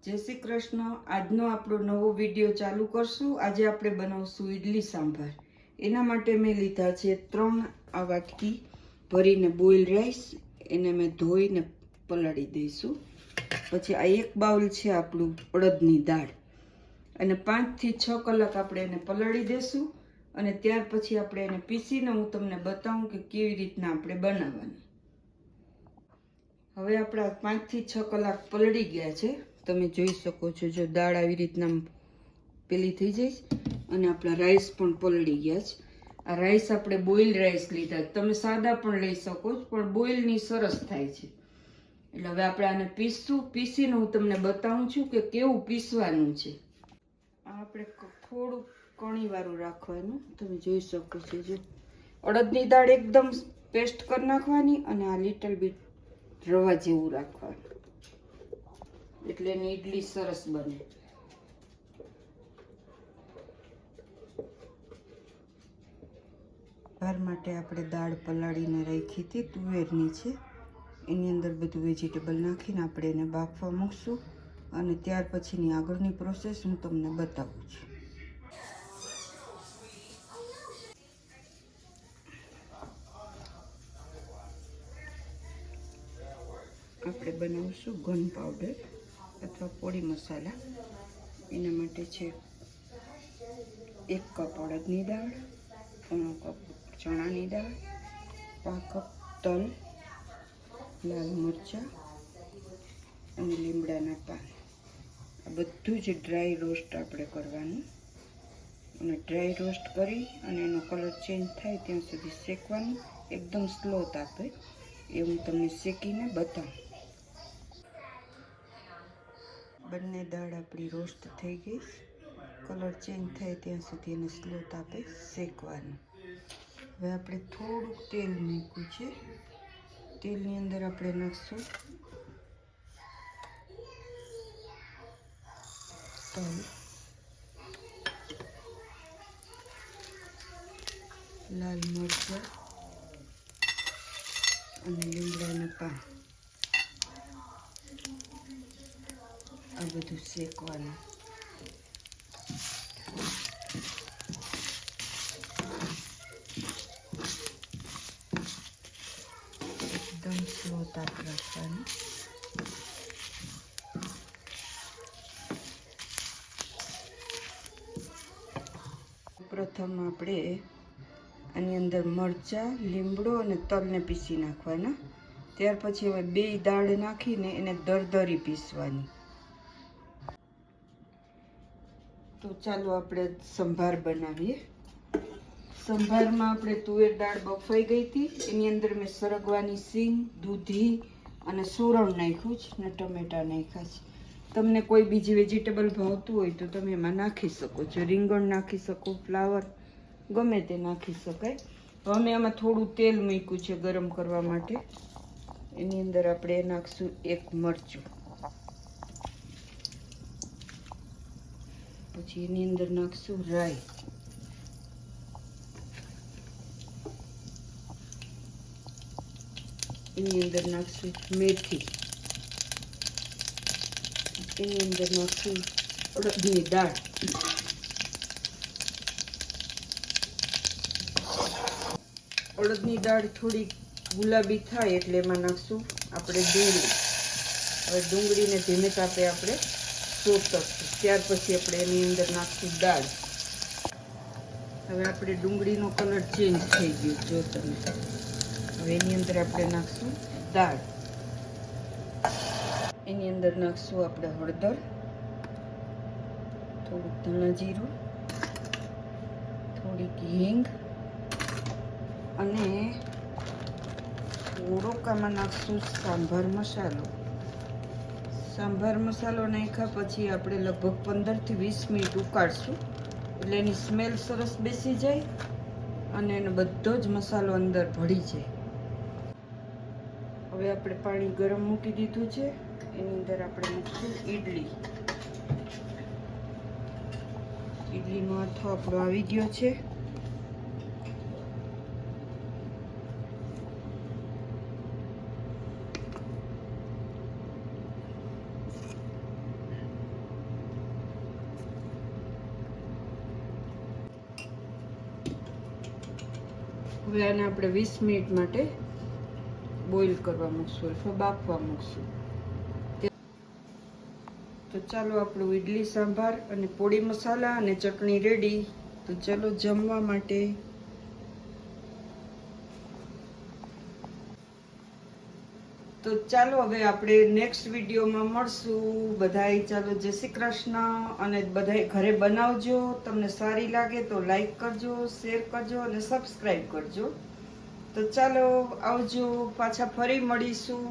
જય શ્રી કૃષ્ણ। આજનો આપણો નવો વિડીયો ચાલુ કરશું। આજે આપણે બનાવશું ઈડલી સાંભાર। એના માટે મેં લીધા છે 3 આ વાટકી ભરીને બોઇલ રાઈસ। એને મેં ધોઈને પલાળી દઈશું। પછી આ 1 બાઉલ છે આપણું અડદની દાળ અને 5 થી 6 કલાક આપણે એને પલાળી દેશું અને ત્યાર પછી આપણે એને પીસીને હું તમને બતાવું કે કેવી રીતના આપણે બનાવવાનું। હવે આપણા 5 થી 6 કલાક પલળી ગયા છે। તમે જોઈ શકો છો, જો દાળ આવી રીતના પેલી થઈ જાય અને આપણા રાઈસ પણ પલળી ગયા છે। આ રાઈસ આપણે બોઇલ રાઈસ લીધા, તમે સાદા પણ લઈ શકો છો પણ બોઇલની સરસ થાય છે। એટલે હવે આપણે આને પીસશું। પીસીને હું તમને બતાવું છું કે કેવું પીસવાનું છે। આ આપણે થોડું કણીવાળું રાખવાનું, તમે જોઈ શકો છો। જો અડદની દાળ એકદમ પેસ્ટ કરી નાખવાની અને આ લિટલ બીટ રવા જેવું રાખવાનું, એટલે એની ઈડલી સરસ બને। ભાર માટે આપણે દાળ પલાળીને રાખી હતી, તુવેરની છે। એની અંદર બધું વેજીટેબલ નાખીને આપણે એને બાફવા મૂકશું અને ત્યાર પછીની આગળની પ્રોસેસ હું તમને બતાવું છું। આપણે બનાવીશું ઘન પાવડર અથવા પોળી મસાલા। એના માટે છે 1 કપ અડદની દાળ, 1 કપ ચણાની દાળ, 1 કપ તલ, લાલ મરચાં અને લીમડાના પાન। આ બધું જ ડ્રાય રોસ્ટ આપણે કરવાનું અને ડ્રાય રોસ્ટ કરી અને એનો કલર ચેન્જ થાય ત્યાં સુધી શેકવાનું। એકદમ સ્લો તાપે એ હું તમને શેકીને બતાવું। બંને દાળ આપણી રોસ્ટ થઈ ગઈ, કલર ચેન્જ થાય ત્યાં સુધી એને સ્લો તાપે શેકવાનું। હવે આપણે થોડુંક તેલ મૂક્યું છે, તેલની અંદર આપણે નાખશું તલ, લાલ મરચાં અને લીમડાના પાન। આ બધું શેકવાનું। એકદમ સ્લો તાપ રાખવાનું। પ્રથમ આપણે આની અંદર મરચાં, લીમડો અને તલને પીસી નાખવાના। ત્યાર પછી હવે 2 દાળ નાખીને એને દરદરી પીસવાની। તો ચાલો આપણે સંભાર બનાવીએ। સંભારમાં આપણે તુવેર દાળ બફાઈ ગઈ હતી, એની અંદર મેં સરગવાની સિંગ, દૂધી અને સૂરણ નાખ્યું છે અને ટમેટા નાખ્યા છે। તમને કોઈ બીજી વેજીટેબલ ભાવતું હોય તો તમે એમાં નાખી શકો છો, રીંગણ નાખી શકો, ફ્લાવર ગમે તે નાખી શકાય। હવે અમે આમાં થોડું તેલ મૂક્યું છે ગરમ કરવા માટે। એની અંદર આપણે નાખશું 1 મરચું, પછી એની અંદર નાખશું રાઈ, એની અંદર નાખશું મેથી, એની અંદર નાખશું અડદની દાળ, અડદની દાળ થોડી ગુલાબી થાય એટલે એમાં નાખશું આપણે ડુંગળી। હવે ડુંગળીને ધીમે તાપે આપણે સોક કરશું, ત્યાર પછી આપણે એની અંદર નાખશું દાળ। હવે આપણે ડુંગળીનો કલર ચેન્જ થઈ ગયો જો તમે। હવે એની અંદર આપણે નાખશું દાળ, એની અંદર નાખશું આપણે હળદર, થોડુંક ધાણા જીરું, થોડીક હિંગ અને થોડોક આમાં નાખશું સાંભાર મસાલો। સાંભાર મસાલો નાખ્યા પછી આપણે લગભગ 15 થી 20 મિનિટ ઉકાળશું, એટલે એની સ્મેલ સરસ બેસી જાય અને એનો બધો જ મસાલો અંદર ભળી જાય। હવે આપણે પાણી ગરમ મૂકી દીધું છે, એની અંદર આપણે મૂકશું ઈડલી। ઈડલીનો આથો આપણો આવી ગયો છે। હવે આને આપણે 20 મિનિટ માટે બોઇલ કરવા મૂકશું અથવા બાફવા મૂકશું. તો ચાલો આપણું ઈડલી સાંભાર અને પોળી મસાલા અને ચટણી રેડી. તો ચાલો જમવા માટે. તો ચાલો હવે આપણે નેક્સ્ટ વિડીયોમાં મળશું. બધાય ચાલો જય શ્રી કૃષ્ણ. અને બધાય ઘરે બનાવજો. તમને સારી લાગે તો લાઈક કરજો, શેર કરજો અને સબસ્ક્રાઈબ કરજો. તો ચાલો આવજો, પાછા ફરી મળીશું.